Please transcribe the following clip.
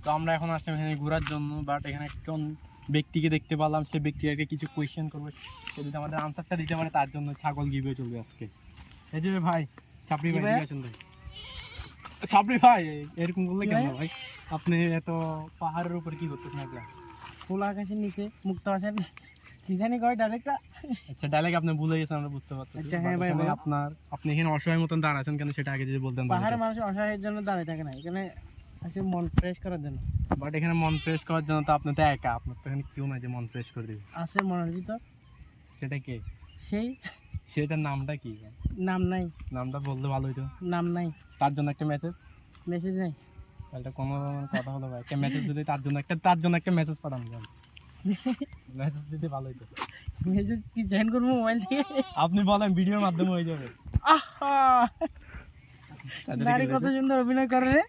তো আমরা এখন আসছি এখানে ঘোরার জন্য, বাট এখানে একজন ব্যক্তিকে দেখতে পেলাম, সে ব্যক্তিকে কিছু কোয়েশ্চেন করবে, সে যদি আমাদের আনসারটা দিতে পারে তার জন্য ছাগল গিভওয়ে চলবে আজকে। এই যে ভাই ছাপড়ি ভাই ঠিক আছেন ভাই? ছাপড়ি ভাই এরকম করলে কেন ভাই? আপনি এত পাহাড়ের উপর কি করতেছেন একলা? খোলা আকাশের নিচে মুক্ত আকাশের সিজানি কয় ডাইরেক্টটা। আচ্ছা ডাইরেক্ট আপনি ভুলে গেছেন, আমরা বুঝতে পারছি। আচ্ছা হ্যাঁ ভাই, আপনি এখানে অসহায় মতন দাঁড়াচ্ছেন কেন সেটা আগে যদি বলতেন। পাহাড়ের মানুষ অসহায়ের জন্য দাঁড়িয়ে থাকে না, এখানে আসলে মন ফ্রেশ করার জন্য। বাট এখানে মন ফ্রেশ করার জন্য তো আপনি তো একা, আপনার তো এখানে কেউ নাই যে মন ফ্রেশ করে দিবে। আছে মনের ভিতর। সেটা কে? সেই সেটার নামটা কি? নাম নাই। নামটা বললে ভালো হইতো। নাম নাই। তার জন্য একটা মেসেজ। মেসেজ নাই। এটা কোনো কথা হলো ভাই? একটা মেসেজ দিতে, তার জন্য একটা মেসেজ পাঠানো যাবে। মেসেজ দিতে ভালো হইতো। মেসেজ কি সেন্ড করবো মোবাইল থেকে? আপনি বলেন, ভিডিওর মাধ্যমে হয়ে যাবে। আহা, নারী কত সুন্দর অভিনয় করে রে।